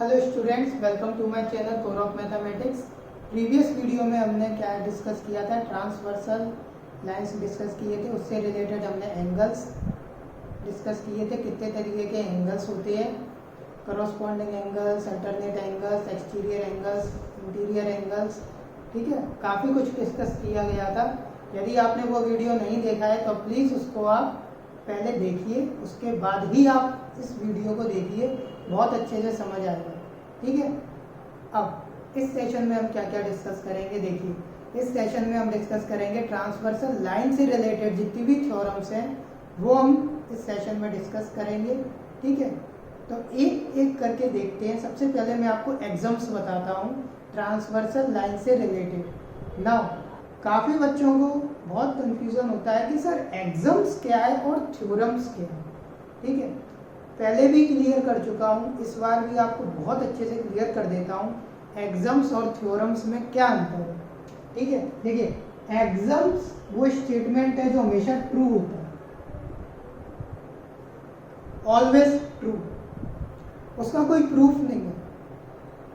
Hello students, welcome to my channel core of mathematics. Previous video में हमने क्या discuss किया था, ट्रांसवर्सल लाइंस डिस्कस किए थे। उससे रिलेटेड हमने एंगल्स डिस्कस किए थे। कितने तरीके के एंगल्स होते हैं, corresponding angles, alternate angles, exterior angles, interior angles. ठीक है, काफ़ी कुछ डिस्कस किया गया था। यदि आपने वो वीडियो नहीं देखा है तो प्लीज़ उसको आप पहले देखिए, उसके बाद ही आप इस वीडियो को देखिए, बहुत अच्छे से समझ आएगा। ठीक है, अब इस सेशन में हम क्या क्या डिस्कस करेंगे, देखिए इस सेशन में हम डिस्कस करेंगे ट्रांसवर्सल लाइन से रिलेटेड जितनी भी थ्योरम्स हैं वो हम इस सेशन में डिस्कस करेंगे। ठीक है, तो एक एक करके देखते हैं। सबसे पहले मैं आपको एग्जाम्स बताता हूँ ट्रांसवर्सल लाइन से रिलेटेड। नाउ काफ़ी बच्चों को बहुत कंफ्यूजन होता है कि सर एग्जाम्स क्या है और थ्योरम्स क्या है। ठीक है, पहले भी क्लियर कर चुका हूँ, इस बार भी आपको बहुत अच्छे से क्लियर कर देता हूँ एग्जाम्स और थ्योरम्स में क्या अंतर है। ठीक है, देखिए एग्जाम्स वो स्टेटमेंट है जो हमेशा ट्रू होता है, ऑलवेज ट्रू। उसका कोई प्रूफ नहीं है,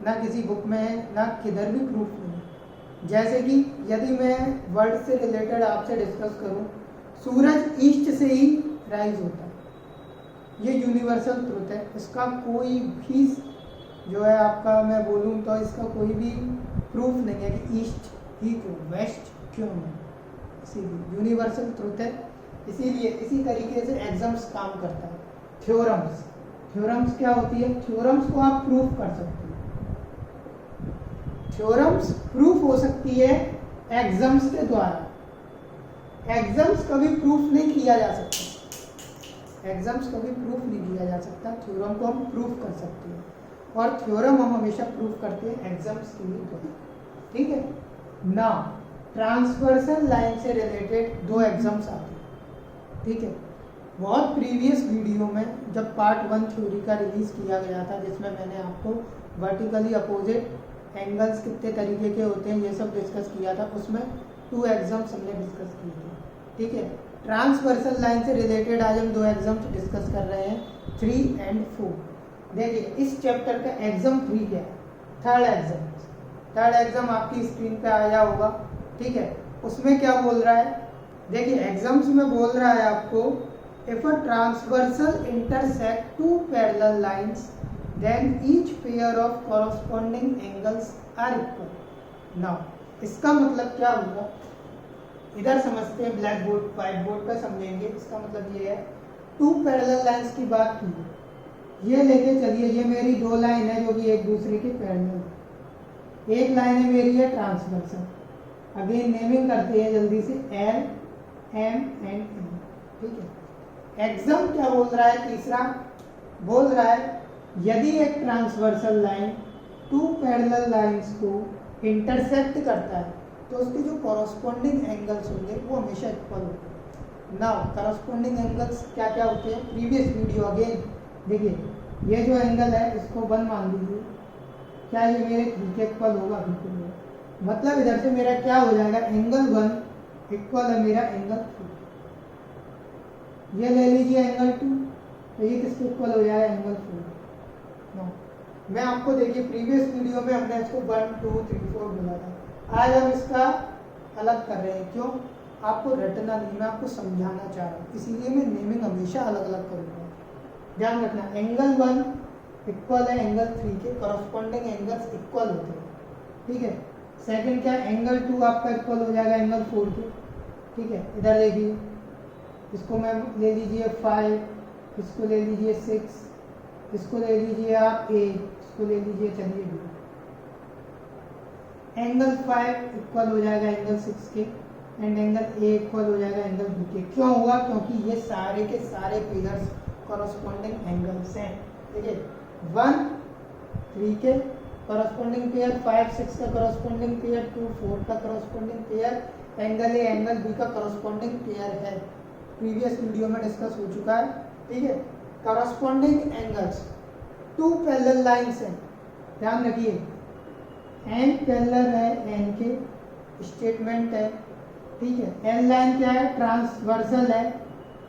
ना किसी बुक में है ना किधर भी प्रूफ नहीं है। जैसे कि यदि मैं वर्ड से रिलेटेड आपसे डिस्कस करूं, सूरज ईस्ट से ही राइज होता है, ये यूनिवर्सल ट्रुथ है। इसका कोई भी जो है आपका मैं बोलूं तो इसका कोई भी प्रूफ नहीं है कि ईस्ट ही क्यों, वेस्ट क्यों नहीं, इसीलिए यूनिवर्सल ट्रुथ है। इसीलिए इसी तरीके से एग्जाम्स काम करता है। थ्योरम्स, थ्योरम्स क्या होती है, थ्योरम्स को आप प्रूफ कर सकते हैं। थ्योरम्स प्रूफ हो सकती है एग्जाम्स के द्वारा। एग्जाम्स कभी प्रूफ नहीं किया जा सकता, एग्जाम्स कभी प्रूफ नहीं किया जा सकता। थ्योरम को हम प्रूफ कर सकते हैं और थ्योरम हम हमेशा प्रूफ करते हैं एग्जाम्स के लिए। ठीक है, ना ट्रांसवर्सल लाइन से रिलेटेड दो एग्जाम्स आते हैं। ठीक है, बहुत प्रीवियस वीडियो में जब पार्ट 1 थ्योरी का रिलीज किया गया था, जिसमें मैंने आपको वर्टिकली अपोजिट एंगल्स कितने तरीके के होते हैं ये सब डिस्कस किया था, उसमें 2 एग्जाम्स हमने डिस्कस किए थे। ठीक है, ट्रांसवर्सल लाइन से रिलेटेड आज हम 2 एग्जाम्स डिस्कस कर रहे हैं, 3 एंड 4। देखिए इस चैप्टर का एग्जाम 3 क्या है, थर्ड एग्जाम आपकी स्क्रीन पे आया होगा। ठीक है, उसमें क्या बोल रहा है, देखिए एग्जाम्स में बोल रहा है आपको, if a transversal intersect 2 parallel lines then each pair of corresponding angles are equal। now इसका मतलब क्या हुआ, इधर समझते हैं, ब्लैक बोर्ड व्हाइट बोर्ड पे समझेंगे। इसका मतलब ये है 2 पैरेलल लाइंस की बात की, ये लेके चलिए, ये मेरी 2 लाइन है जो कि एक दूसरे के पैरेलल। एक लाइन है मेरी है ट्रांसवर्सल, अगेन नेमिंग करते हैं जल्दी से, एल एम एंड एन। ठीक है, एग्जाम क्या बोल रहा है, तीसरा बोल रहा है यदि एक ट्रांसवर्सल लाइन 2 पैरेलल लाइंस को इंटरसेक्ट करता है तो उसके जो कॉरस्पॉन्डिंग एंगल्स होंगे वो हमेशा इक्वल होते हैं। नाउ कॉरस्पॉन्डिंग एंगल्स क्या क्या होते हैं, प्रीवियस वीडियो अगेन देखिए, ये जो एंगल है इसको 1 मान लीजिए, क्या ये मेरे 3 के इक्वल होगा, बिल्कुल। मतलब इधर से मेरा क्या हो जाएगा, एंगल 1 इक्वल है मेरा एंगल 2। ये ले लीजिए एंगल 2, तो ये किसके इक्वल हो जाएगा, एंगल 4। मैं आपको देखिए प्रीवियस वीडियो में हमने इसको 1 2 3 4 बोला था, आज हम इसका अलग कर रहे हैं। क्यों, आपको रटना नहीं, मैं आपको समझाना चाह रहा हूँ, इसीलिए मैं नेमिंग हमेशा अलग अलग करूँगा। ध्यान रखना, एंगल 1 इक्वल है एंगल 3 के, करस्पॉन्डिंग एंगल्स इक्वल होते हैं। ठीक है, सेकंड क्या, एंगल 2 आपका इक्वल हो जाएगा एंगल 4 के। ठीक है, इधर देखिए, इसको मैं ले लीजिए 5, इसको ले लीजिए 6, इसको ले लीजिए आप A, इसको ले लीजिए चलिए B। एंगल 5 इक्वल हो जाएगा एंगल 6 के एंड एंगल A इक्वल हो जाएगा एंगल B के। क्यों हुआ, क्योंकि ये सारे के सारे पेयर्स कॉरस्पॉन्डिंग एंगल्स हैं। ठीक है, 1 3 के कॉरस्पॉन्डिंग पेयर, 5 6 का कॉरस्पॉन्डिंग पेयर, 2 4 का corresponding pair, angle A angle B का कॉरस्पॉन्डिंग पेयर है। प्रीवियस वीडियो में डिस्कस हो चुका है। ठीक है, कॉरस्पॉन्डिंग एंगल्स 2 पैरेलल लाइंस हैं, ध्यान रखिए, एन पैरेलल है एन के, स्टेटमेंट है। ठीक है, एन लाइन क्या है, ट्रांसवर्सल है,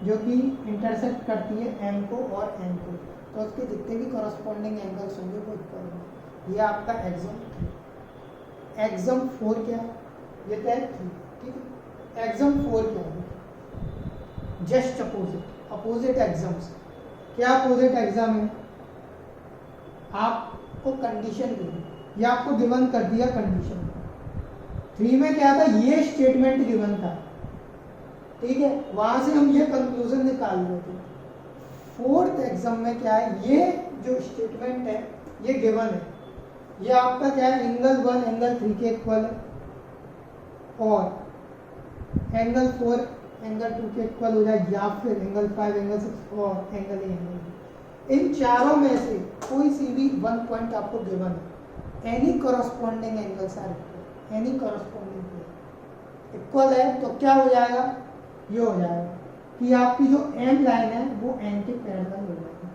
जो कि इंटरसेक्ट करती है एम को और एन को, तो उसके जितने भी कॉरस्पॉन्डिंग एंगल्स होंगे वो इक्वल होंगे। ये आपका एग्जाम 3। एग्जाम 4 क्या है? ये तो है 3, ठीक है। एग्जाम 4 क्या है? Just opposite exams. क्या अपोजिट एग्जाम है? आपको कंडीशन दी, या आपको गिवन कर दिया कंडीशन। 3 में क्या था? ये स्टेटमेंट गिवन था, ठीक है, वहां से हम ये कंक्लूजन निकाल रहे थे। 4th एग्जाम में क्या है? ये जो स्टेटमेंट है ये गिवन है, ये आपका क्या है? एंगल 1 एंगल 3 के इक्वल है, और एंगल 4 एंगल 2 के इक्वल हो जाए, या फिर एंगल 5 एंगल 6 और एंगल ए एंगल बी। इन चारों में से कोई सी भी 1 पॉइंट आपको गिवन है। Any corresponding angles are equal, any corresponding equal है तो क्या हो जाएगा? ये हो जाएगा कि आपकी जो एम लाइन है वो एन के पैरेलल हो जाएगी।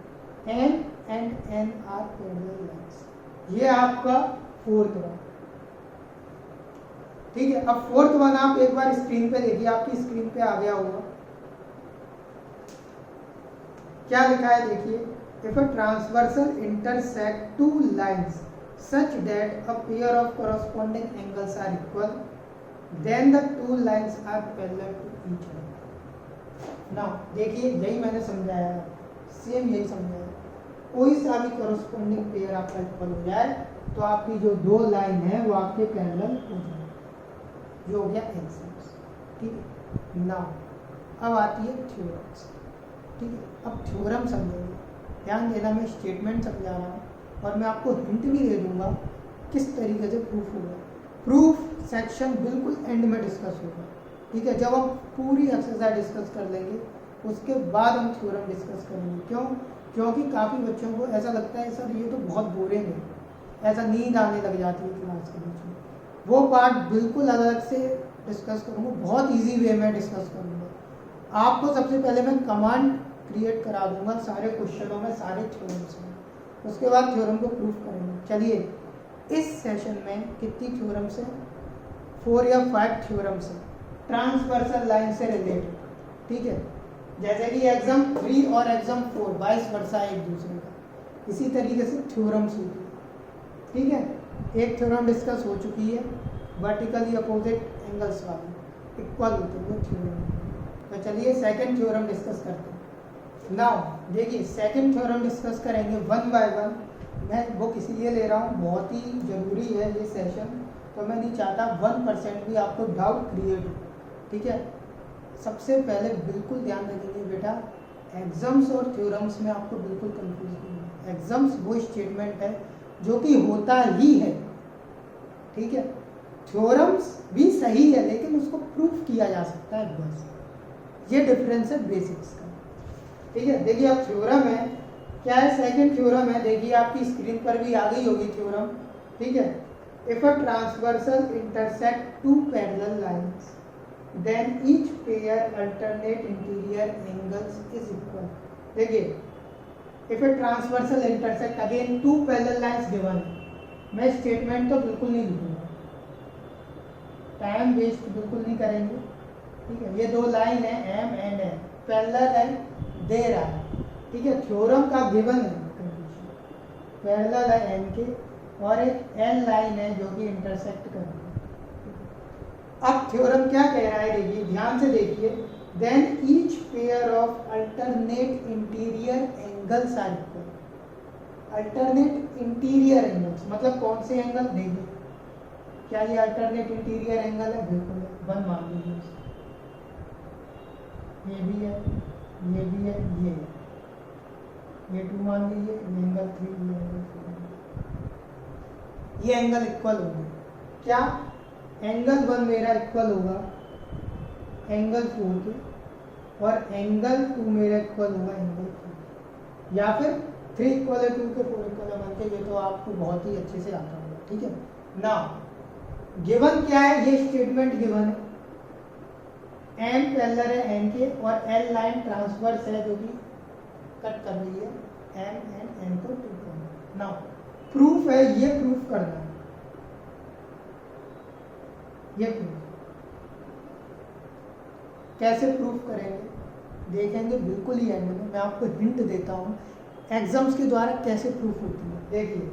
M and N are parallel lines. ये आपका 4th वन, ठीक है। अब 4th वन आप एक बार स्क्रीन पे देखिए, आपकी स्क्रीन पे आ गया होगा। क्या लिखा है देखिए, if a transversal intersect two lines such that a pair of corresponding angles are equal, then the two lines are parallel to each other. Now देखिए, यही मैंने समझाया, सेम यही समझाया। कोई सा भी corresponding पेयर आपका इक्वल हो जाए तो आपकी जो 2 लाइन है वो आपके पैरेलल हो जाए, जो हो गया एग्जाम्स, ठीक है। नाउ अब आती है थ्योरम्स, ठीक है। अब थ्योरम समझेंगे, ध्यान देना, मैं स्टेटमेंट समझा रहा हूँ और मैं आपको हिंट भी दे दूंगा किस तरीके से प्रूफ होगा। प्रूफ सेक्शन बिल्कुल एंड में डिस्कस होगा, ठीक है। जब हम पूरी एक्सरसाइज डिस्कस कर लेंगे उसके बाद हम थ्योरम डिस्कस करेंगे। क्यों? क्योंकि काफ़ी बच्चों को ऐसा लगता है सर ये तो बहुत बोरिंग है, ऐसा नींद आने लग जाती है क्लास के बीच में। वो पार्ट बिल्कुल अलग से डिस्कस करूँगा, बहुत ईजी वे में डिस्कस करूँगा। आपको सबसे पहले मैं कमांड क्रिएट करा दूंगा सारे क्वेश्चनों में, सारे थ्योरम्स में, उसके बाद थ्योरम को प्रूफ करेंगे। चलिए, इस सेशन में कितनी थ्योरम्स हैं? 4 या 5 थ्योरम्स हैं ट्रांसवर्सल लाइन से रिलेटेड, ठीक है। जैसे कि एग्जाम 3 और एग्जाम 4 22 वर्षा एक दूसरे का, इसी तरीके से थ्योरम्स होती है, ठीक है। एक थ्योरम डिस्कस हो चुकी है, वर्टिकली अपोजिट एंगल्स वाली इक्वल होते हैं वो थ्योरम। तो चलिए सेकंड थ्योरम डिस्कस करते हैं। नाउ देखिए, सेकंड थ्योरम डिस्कस करेंगे 1 बाय 1। मैं बुक इसीलिए ले रहा हूँ, बहुत ही ज़रूरी है ये सेशन, तो मैं नहीं चाहता 1% भी आपको डाउट क्रिएट हो, ठीक है। सबसे पहले बिल्कुल ध्यान रखिए बेटा, एग्जाम्स और थ्योरम्स में आपको बिल्कुल कंफ्यूज नहीं है। एग्जाम्स वो स्टेटमेंट है जो कि होता ही है, ठीक है। थ्योरम्स भी सही है लेकिन उसको प्रूफ किया जा सकता है, बस ये डिफरेंस है बेसिक्स का, ठीक है। देखिए अब थ्योरम है, क्या है? सेकंड थ्योरम है, देखिए आपकी स्क्रीन पर भी आ गई होगी थ्योरम, ठीक है। If a transversal intersect 2 parallel lines then each pair alternate interior angles is equal. देखिए, if a transversal intersect, again 2 parallel lines given है। मैं स्टेटमेंट तो बिल्कुल नहीं लिखूंगा, टाइम वेस्ट बिल्कुल नहीं करेंगे, ठीक है। ये 2 लाइन है एम एंड एन, पैरेलल है, दे रहा है, ठीक है। थ्योरम का गिवन है कंडीशन, पैरेलल है एन के, और एक एन लाइन है जो कि इंटरसेक्ट कर रही है। अब थ्योरम क्या कह रहा है, देखिए ध्यान से देखिए, then each pair of alternate interior angles are equal. Alternate interior angles मतलब कौन से एंगल? देखिए, क्या ये अल्टरनेट इंटीरियर एंगल है? बिल्कुल है, 1 मान लीजिए, ये भी है, ये भी है, ये 2 मान लीजिए, ये एंगल 3, ये एंगल 4, ये एंगल इक्वल होंगे। क्या? एंगल 1 मेरा इक्वल होगा एंगल 4 के, और एंगल 2 मेरा इक्वल होगा एंगल 3, या फिर 3 इक्वल है 2 के, 4 इक्वल है 1 के। ये तो आपको बहुत ही अच्छे से आता होगा, ठीक है ना। गिवन क्या है? ये स्टेटमेंट गिवन है, एम पैरेलल है एन के, और एल लाइन ट्रांसवर्स है जो कि कट कर रही है एम एंड एन को 2 पॉइंट। नाउ प्रूफ है, ये प्रूफ करना है, ये प्रूफ कैसे प्रूफ करेंगे? देखेंगे बिल्कुल ही एंड में। मैं आपको हिंट देता हूँ एग्जाम्स के द्वारा कैसे प्रूफ होती है। देखिए,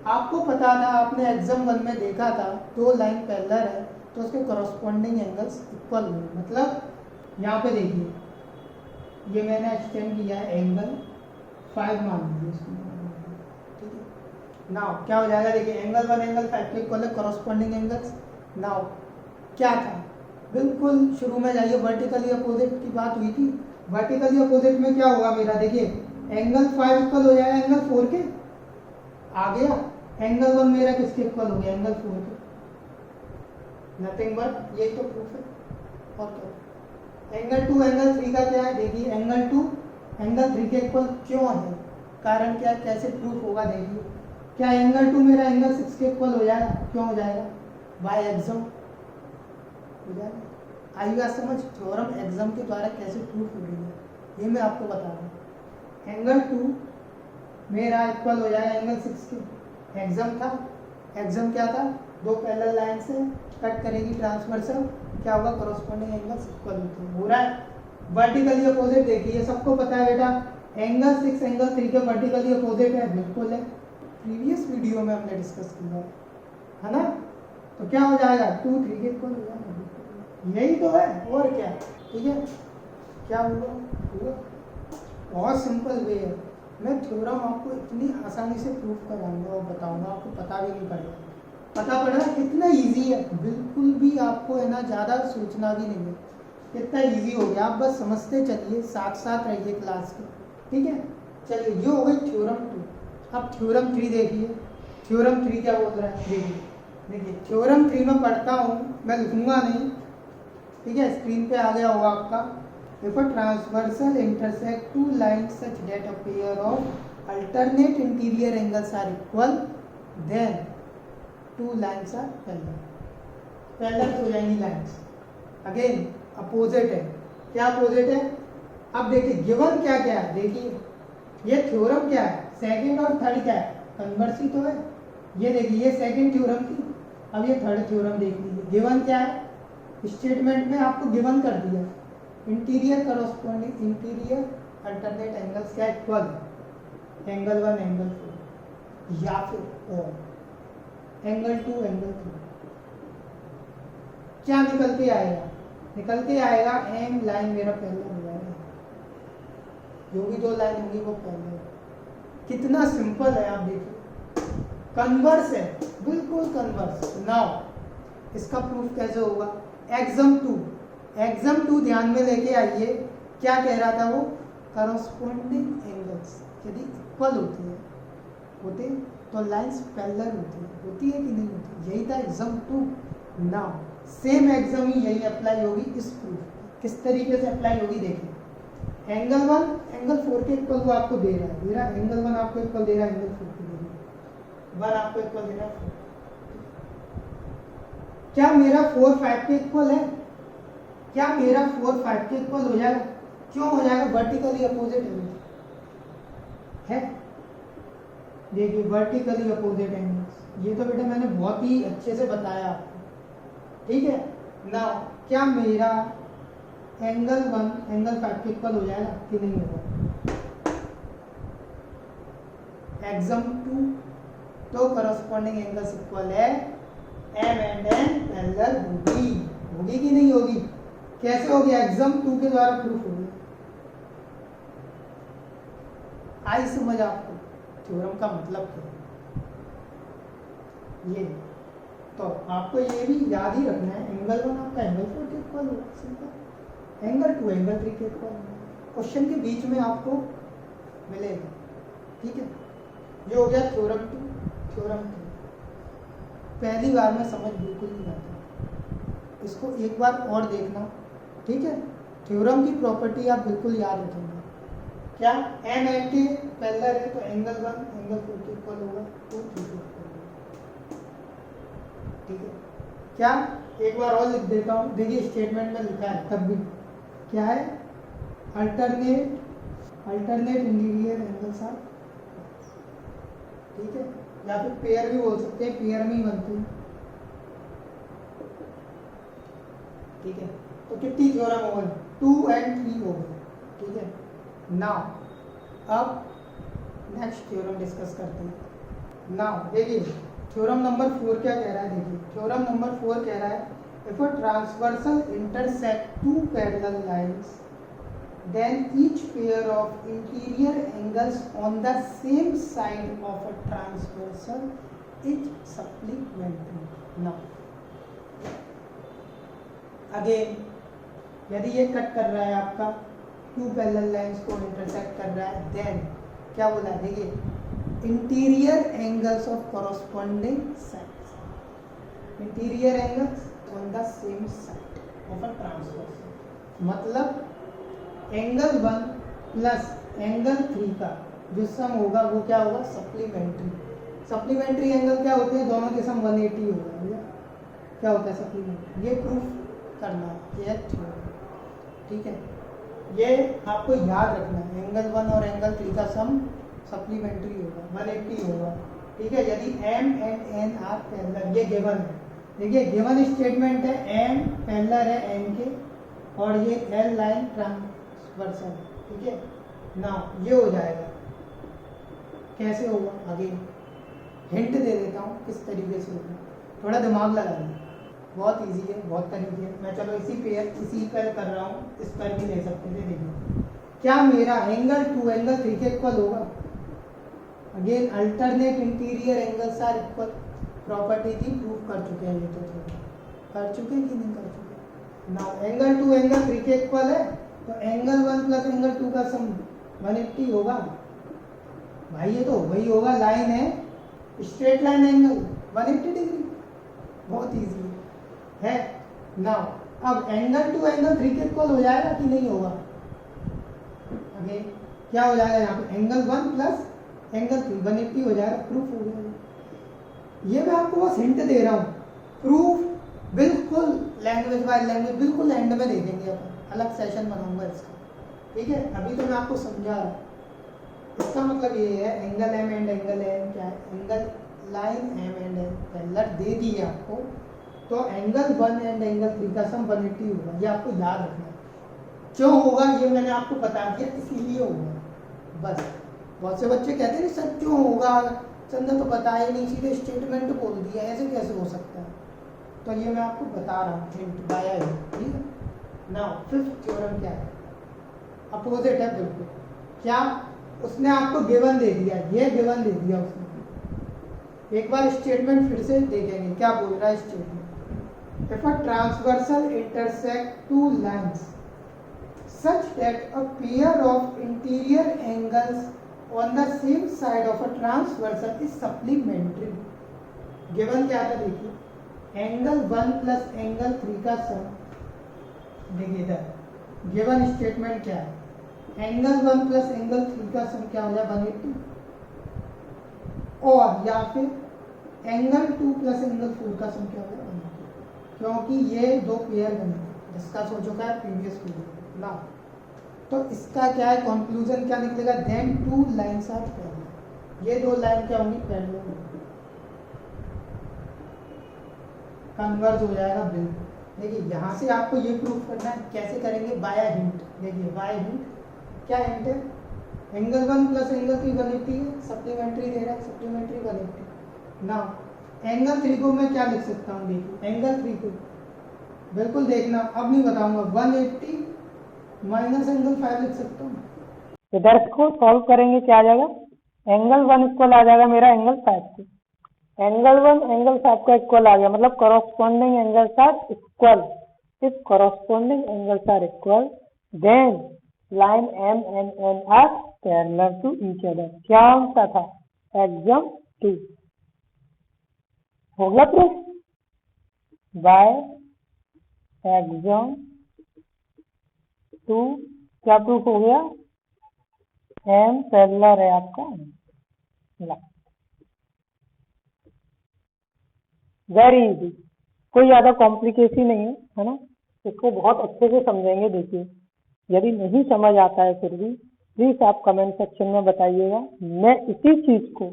आपको पता था, आपने एग्जाम 1 में देखा था, 2 लाइन पैरेलल है तो उसके करस्पॉन्डिंग एंगल्स इक्वल हुए। मतलब यहाँ पे देखिए, ये मैंने एक्सटेंड किया है एंगल 5 मान लीजिए इसको, ठीक है। नाउ क्या हो जाएगा, देखिए एंगल 1 एंगल 5 के इक्वल है करस्पॉन्डिंग एंगल्स। नाउ क्या था, बिल्कुल शुरू में जाइए, वर्टिकली अपोजिट की बात हुई थी। वर्टिकली अपोजिट में क्या होगा मेरा, देखिए एंगल 5 इक्वल हो जाएगा एंगल 4 के, आ गया। एंगल 1 मेरा किसके इक्वल हो गया, एंगल 4 के। नथिंग बट यही तो प्रूफ है। और क्या, एंगल 2 एंगल 3 का क्या है, देखिए एंगल 2 एंगल 3 के इक्वल क्यों है, कारण क्या, कैसे प्रूफ होगा, देखिए क्या एंगल 2 मेरा एंगल 6 के इक्वल हो जाएगा, क्यों हो जाएगा, बाय एग्जाम हो जाएगा। आइए बात समझ, थ्योरम एग्जाम के द्वारा कैसे प्रूफ हो रही है ये मैं आपको बता रहा हूँ। एंगल 2 मेरा इक्वल हो जाएगा एंगल 6 के। एग्जाम था, एग्जाम क्या था, 2 पैरेलल लाइन से कट करेगी ट्रांसवर्सल, क्या होगा, करस्पॉन्डिंग एंगल्स इक्वल होते हैं। हो रहा है। वर्टिकली अपोजिट देखिए, सबको पता है बेटा, एंगल 6 एंगल 3 के वर्टिकली अपोजिट है, बिल्कुल है, प्रीवियस वीडियो में हमने डिस्कस किया है ना। तो क्या हो जाएगा, 2 3 के इक्वल हो जाएगा, यही तो है, और क्या, ठीक है। क्या हुआ, बहुत सिंपल वे है। मैं थ्योरम आपको इतनी आसानी से प्रूफ कराऊंगा और बताऊंगा, आपको पता भी नहीं पड़ेगा। पता पड़ रहा है कितना इजी है, बिल्कुल भी आपको है ना ज़्यादा सोचना भी नहीं है, कितना इजी हो गया। आप बस समझते चलिए, साथ साथ रहिए क्लास के, ठीक है। चलिए, ये हो गई थ्योरम 2। अब थ्योरम 3 देखिए, थ्योरम 3 क्या बोल रहा है, देखिए थ्योरम 3 में पढ़ता हूँ, मैं लिखूंगा नहीं, ठीक है, स्क्रीन पे आ गया होगा आपका। If a transversal intersect 2 lines such that a pair of alternate interior angles are equal, then 2 lines are parallel. Parallel हो जाएंगी लाइन्स। अगेन अपोजिट है, क्या अपोजिट है, अब देखिए गिवन क्या क्या है, देखिए ये थ्योरम क्या है, सेकंड और थर्ड क्या है, कन्वर्स ही तो है। ये देखिए, ये सेकंड थ्योरम थी, अब ये थर्ड थ्योरम देख लीजिए। गिवन क्या है, स्टेटमेंट में आपको गिवन कर दिया, interior corresponding interior alternate angles क्या इक्वल, एंगल 1 एंगल 4 या फिर और एंगल 2 एंगल 3। क्या निकल के आएगा, निकल के आएगा एम लाइन मेरा पैरेलल हो जाएगा, जो भी 2 लाइन होंगी वो पैरेलल। कितना सिंपल है, आप देखिए, कन्वर्स है, बिल्कुल कन्वर्स। नाउ इसका प्रूफ कैसे होगा, एग्जाम 2 ध्यान में लेके आइए, क्या कह रहा था वो, करस्पॉन्डिंग एंगल्स यदि इक्वल होते तो लाइंस पैरेलल होती है कि नहीं होती, यही था एग्जाम 2। नाउ सेम एग्जाम ही यही अप्लाई होगी, इस प्रूफ किस तरीके से अप्लाई होगी, देखिए एंगल 1 एंगल 4 के इक्वल वो आपको दे रहा है, एंगल 1 आपको इक्वल दे रहा है, एंगल 4 को दे रहा है, 1 आपको इक्वल दे रहा है 4। क्या मेरा 4 5 के इक्वल है, क्या मेरा 4 5 के इक्वल हो जाएगा, क्यों हो जाएगा, वर्टिकली अपोजिट है। देखिए वर्टिकली अपोजिट एंगल्स, ये तो बेटा मैंने बहुत ही अच्छे से बताया आपको, ठीक है ना। क्या मेरा एंगल 1 एंगल 5 के इक्वल हो जाएगा कि नहीं होगा, एग्जाम 2 तो करस्पॉन्डिंग एंगल्स इक्वल है, एम एंड एन पैरेलल होगी कि नहीं होगी, कैसे होगी, एग्जाम 2 के द्वारा प्रूफ होगी। आई समझ आपको थ्योरम का मतलब क्या है, ये तो आपको ये भी याद ही रखना है, एंगल 1 आपका एंगल 4 के इक्वल होगा, सिंपल, एंगल 2 एंगल 3 के इक्वल होगा, क्वेश्चन के बीच में आपको मिलेगा, ठीक है। ये हो गया थ्योरम 2, थ्योरम 3। पहली बार में समझ बिल्कुल नहीं आता, इसको एक बार और देखना, ठीक है। थ्योरम की प्रॉपर्टी आप बिल्कुल याद रखेंगे, क्या एम एन के पैरेलल है तो एंगल 1 एंगल 4 के इक्वल होगा, 2 3 के इक्वल होगा, ठीक है। क्या एक बार और लिख देता हूँ, देखिए स्टेटमेंट में लिखा है तब भी क्या है, अल्टरनेट इंटीरियर एंगल्स आर, ठीक है, या फिर पेयर भी बोल सकते हैं, पेयर में ही बनते हैं, ठीक है। तो कितनी थ्योरम हो गई, 2 और 3 हो गए, ठीक है। नाउ अब नेक्स्ट थ्योरम डिस्कस करते हैं। नाउ देखिए थ्योरम नंबर 4 क्या कह रहा है, देखिए थ्योरम नंबर 4 कह रहा है if a transversal intersect two parallel lines then each pair of interior angles on the same side of a transversal is supplementary. Now again यदि ये कट कर रहा है आपका 2 पैरेलल लाइंस को इंटरसेक्ट कर रहा है, देन क्या बोला है, देखिए interior angles of corresponding sides, interior angles on the same side of a transversal, मतलब एंगल 1 प्लस एंगल 3 का जो सम होगा वो क्या होगा, सप्लीमेंट्री। सप्लीमेंट्री एंगल क्या होते हैं, दोनों के सम 180 होगा भैया, क्या होता है सप्लीमेंट्री, ये प्रूफ करना है, ये ठीक है, ये आपको याद रखना है, एंगल 1 और एंगल 3 का सम सप्लीमेंट्री होगा, 180 होगा, ठीक है। यदि M and N are parallel, ये गिवन है, देखिए गिवन स्टेटमेंट है, एम पैरेलल है एन के और ये एल लाइन ट्रांसवर्सल, ठीक है ना, ये हो जाएगा। कैसे होगा आगे हिंट दे देता हूँ किस तरीके से होगा, थोड़ा दिमाग लगाइए, बहुत इजी है, बहुत तरीके है। मैं चलो इसी पर कर रहा हूँ, इस पर भी ले सकते थे। देखिए क्या मेरा एंगल 2 एंगल 3 के इक्वल होगा, again alternate interior angles are equal, property थी, प्रूफ कर चुके हैं, ये तो कर चुके हैं कि नहीं कर चुके। नाउ एंगल 2 एंगल 3 के इक्वल है, तो एंगल 1 प्लस एंगल 2 का सम 180 होगा भाई, ये तो वही होगा, लाइन है स्ट्रेट लाइन एंगल 180 डिग्री, बहुत इजी है। नाउ अब एंगल 2 एंगल 3 के इक्वल हो जाएगा कि नहीं होगा, अगे क्या हो जाएगा यहाँ पे, एंगल 1 प्लस एंगल 3 180 हो जाएगा, प्रूफ हो गया। ये मैं आपको बस हिंट दे रहा हूँ, प्रूफ बिल्कुल लैंग्वेज बाय लैंग्वेज बिल्कुल एंड में देखेंगे अपन, अलग सेशन बनाऊंगा इसका, ठीक है। अभी तो मैं आपको समझा रहा हूँ, इसका मतलब ये है angle m and angle n क्या है, angle line M and N parallel दे दी है आपको, तो एंगल 1 एंड एंगल 3 का सम 180 होगा, ये आपको याद रखना है। क्यों होगा ये मैंने आपको बता दिया, इसीलिए होगा बस। बहुत से बच्चे कहते हैं सर क्यों होगा, चंदन तो बताया नहीं, सीधे स्टेटमेंट बोल दिया, ऐसे कैसे हो सकता है, तो ये मैं आपको बता रहा हूँ, हिंट बाया है, ठीक है। नाउ फिफ्थ थ्योरम क्या है, अपोजिट है बिल्कुल, क्या उसने आपको गिवन दे दिया, ये गिवन दे दिया उसने। एक बार स्टेटमेंट फिर से देखेंगे क्या बोल रहा है statement, if a transversal intersect two lines such that a pair of interior angles on the same side of a transversal is supplementary. Given क्या था देखिए, एंगल 1 प्लस एंगल 3 का सम, देखिए इधर गिवन स्टेटमेंट क्या है, एंगल 1 प्लस एंगल 3 का सम क्या हो जाए 180, और या फिर एंगल 2 प्लस एंगल 4 का सम क्या हो जाए 180, क्योंकि ये दो पेयर बने, डिस्कस हो चुका है प्रीवियस वीडियो ना। तो इसका क्या है कंक्लूजन क्या निकलेगा, देन 2 लाइंस आर पैरेलल, ये दो लाइन क्या होंगी पैरेलल, कन्वर्ज हो जाएगा बिल्कुल। देखिए यहाँ से आपको ये प्रूफ करना है, कैसे करेंगे, बाय हिंट। देखिए बाय हिंट क्या हिंट है, एंगल 1 प्लस एंगल 3 180 है, सप्लीमेंट्री दे रहा है, सप्लीमेंट्री 180। ना एंगल 3 को मैं क्या लिख सकता हूँ, देखिए एंगल 3 को बिल्कुल देखना, अब नहीं बताऊंगा, 180 माइनस एंगल 5 लिख सकता हूँ। इधर को सॉल्व करेंगे क्या आ जाएगा, एंगल 1 इक्वल आ जाएगा मेरा एंगल 5 को, एंगल 1 एंगल 5 का इक्वल आ गया, मतलब corresponding angles are equal, if corresponding angles are equal then line M and N are parallel to each other. क्या आंसर था, एग्जाम 2 हो गया प्रूफ बाय एग्जाम 2, क्या प्रूफ हो गया, एम पैरेलल है आपका, वेरी इजी, कोई ज्यादा कॉम्प्लिकेशन नहीं है ना, इसको बहुत अच्छे से समझेंगे। देखिए यदि नहीं समझ आता है फिर भी प्लीज आप कमेंट सेक्शन में बताइएगा, मैं इसी चीज को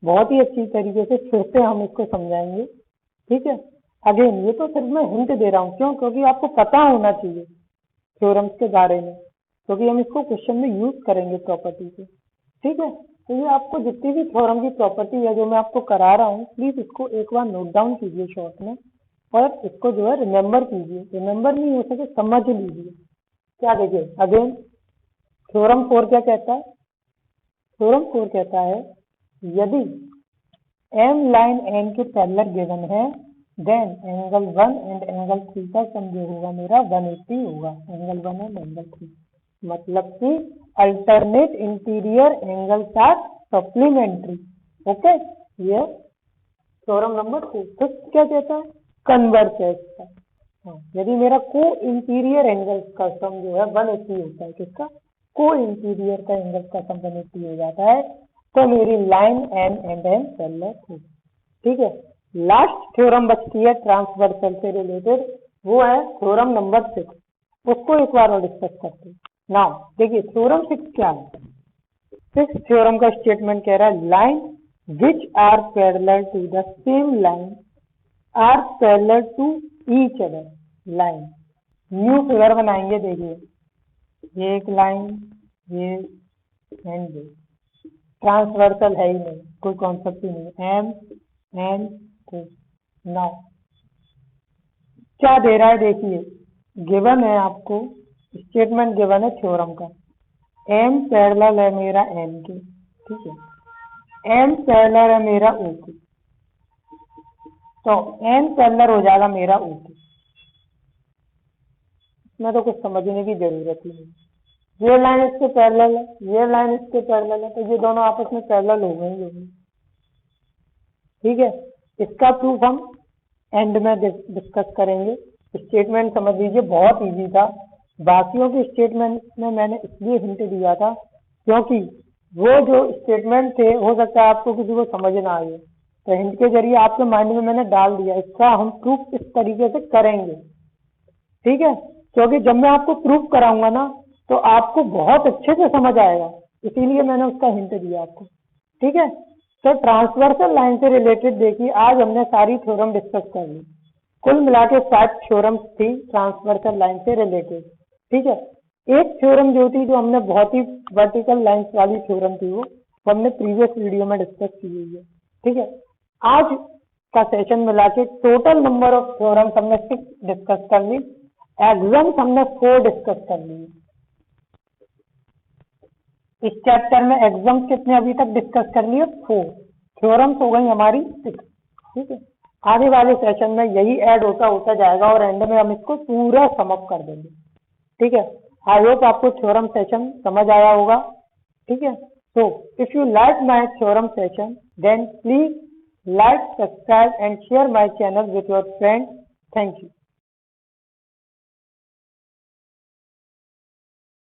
बहुत ही अच्छी तरीके से फिर से हम इसको समझाएंगे, ठीक है। अगेन ये तो सिर्फ मैं हिंट दे रहा हूँ, क्यों? क्योंकि आपको पता होना चाहिए थ्योरम्स के बारे में, क्योंकि हम इसको क्वेश्चन में यूज करेंगे प्रॉपर्टी से। ठीक है, तो ये आपको जितनी भी थ्योरम की प्रॉपर्टी है जो मैं आपको करा रहा हूँ, प्लीज इसको एक बार नोट डाउन कीजिए शॉर्ट में, और इसको जो है रिमेम्बर कीजिए। रिमेम्बर नहीं हो सके समझ लीजिए। क्या देखिए, अगेन थ्योरम 4 क्या कहता है? थ्योरम 4 कहता है यदि m लाइन n के पैरेलल गिवन है, देन एंगल 1 एंड एंगल 3 का सम जो होगा मेरा 180 होगा, एंगल 1 एंड एंगल 3। मतलब कि alternate interior angles are supplementary. Okay, ये थ्योरम नंबर 4। फिफ्थ क्या कहता है? कन्वर्स है इसका। यदि मेरा को इंटीरियर एंगल्स का सम जो है 180 होता है, किसका? को इंटीरियर का एंगल्स का सम 180 हो जाता है, तो मेरी line M and N parallel होगी। ठीक है, लास्ट थ्योरम बचती है ट्रांसवर्सल से रिलेटेड, वो है थ्योरम नंबर 6। उसको एक बार और डिस्कस करते हैं। नाउ देखिए थ्योरम 6 क्या है? 6 थ्योरम का स्टेटमेंट कह रहा है line which are parallel to the same line are parallel to each other line. New figure बनाएंगे। देखिए, ये एक लाइन, ये एंड ये ट्रांसवर्सल है ही नहीं, कोई कॉन्सेप्ट ही नहीं। एम एन को नाउ क्या दे रहा है? देखिए, गिवन है आपको स्टेटमेंट, गिवन है थ्योरम का, एम पैरेलल है मेरा एन के। ठीक है, एम पैरेलल है मेरा ओ के, तो एन पैरेलल हो जाएगा मेरा ओ के। इसमें तो कुछ समझने की जरूरत ही नहीं। ये लाइन इसके पैरेलल है, ये लाइन इसके पैरेलल है, तो ये दोनों आपस में पैरेलल हो गए। ठीक है, इसका प्रूफ हम एंड में डिस्कस करेंगे। स्टेटमेंट समझ लीजिए, बहुत इजी था। बाकियों के स्टेटमेंट में मैंने इसलिए हिंट दिया था क्योंकि वो जो स्टेटमेंट थे हो सकता है आपको किसी को समझ ना आए, तो हिंट के जरिए आपके माइंड में मैंने डाल दिया। इसका हम प्रूफ इस तरीके से करेंगे। ठीक है, क्योंकि जब मैं आपको प्रूफ कराऊंगा ना तो आपको बहुत अच्छे से समझ आएगा, इसीलिए मैंने उसका हिंट दिया आपको। ठीक है, तो ट्रांसवर्सल लाइन से रिलेटेड देखिए, आज हमने सारी थ्योरम डिस्कस कर ली। कुल मिला के 7 थ्योरम थी ट्रांसवर्सल लाइन से रिलेटेड। ठीक है, एक थ्योरम जो थी, जो हमने बहुत ही वर्टिकल लाइंस वाली थ्योरम थी, वो हमने प्रीवियस वीडियो में डिस्कस की हुई है। ठीक है, आज का सेशन मिला के टोटल नंबर ऑफ थ्योरम्स हमने 6 डिस्कस कर ली, एग्जाम्स हमने 4 डिस्कस कर ली। इस चैप्टर में एग्जाम्स कितने अभी तक डिस्कस कर लिए? 4। थ्योरम्स हो गई हमारी 6। ठीक है, आने वाले सेशन में यही ऐड होता होता जाएगा और एंड में हम इसको पूरा समअप कर देंगे। ठीक है, आई होप आपको थ्योरम सेशन समझ आया होगा। ठीक है, so if you like my theorem session, then please like, subscribe and share my channel with your friends. Thank you.